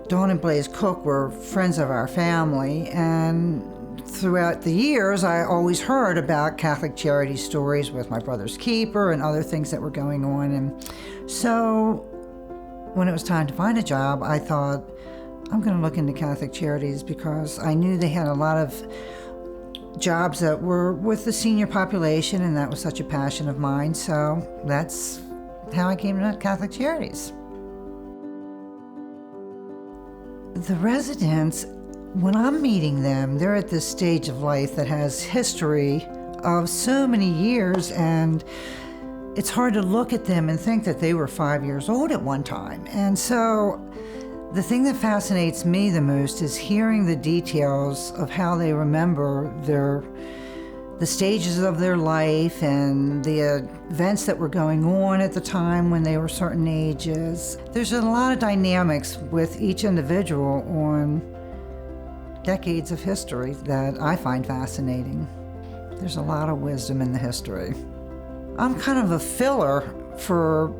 Dawn and Blaze Cook were friends of our family, and throughout the years, I always heard about Catholic charity stories with My Brother's Keeper and other things that were going on. And so when it was time to find a job, I thought, I'm going to look into Catholic Charities, because I knew they had a lot of jobs that were with the senior population, and that was such a passion of mine. So that's how I came to Catholic Charities. The residents, when I'm meeting them, they're at this stage of life that has history of so many years, and it's hard to look at them and think that they were 5 years old at one time. And so the thing that fascinates me the most is hearing the details of how they remember the stages of their life and the events that were going on at the time when they were certain ages. There's a lot of dynamics with each individual on decades of history that I find fascinating. There's a lot of wisdom in the history. I'm kind of a filler for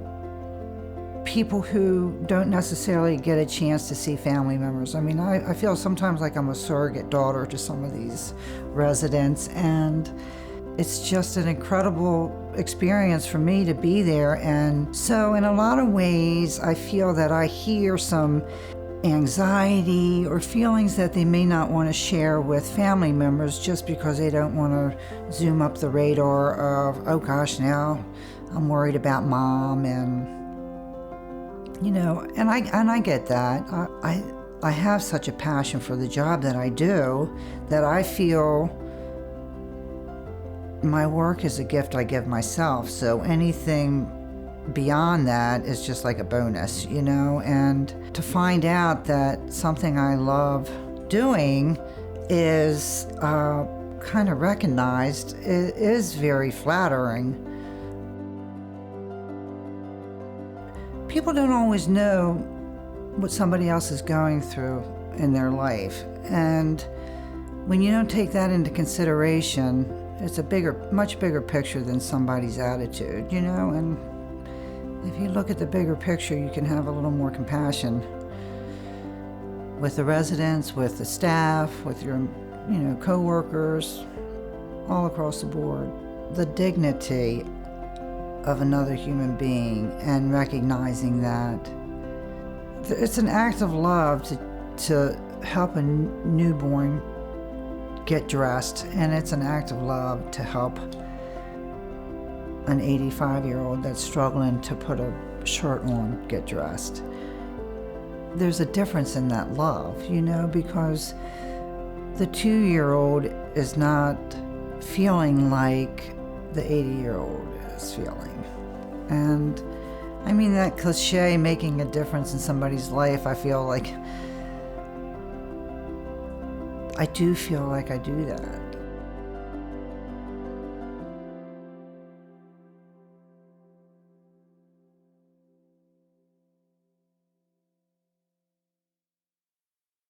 people who don't necessarily get a chance to see family members. I mean, I feel sometimes like I'm a surrogate daughter to some of these residents, and it's just an incredible experience for me to be there. And so in a lot of ways, I feel that I hear some anxiety or feelings that they may not want to share with family members, just because they don't want to zoom up the radar of, oh gosh, now I'm worried about mom, and you know, and I get that. I have such a passion for the job that I do that I feel my work is a gift I give myself. So anything beyond that is just like a bonus, you know. And to find out that something I love doing is kind of recognized is very flattering. People don't always know what somebody else is going through in their life. And when you don't take that into consideration, it's a much bigger picture than somebody's attitude, you know? And if you look at the bigger picture, you can have a little more compassion with the residents, with the staff, with your, you know, coworkers, all across the board. The dignity of another human being, and recognizing that it's an act of love to help a newborn get dressed, and it's an act of love to help an 85-year-old that's struggling to put a shirt on get dressed. There's a difference in that love, you know, because the 2-year-old is not feeling like the 80-year-old is feeling. And I mean, that cliche, making a difference in somebody's life, I feel like I do that.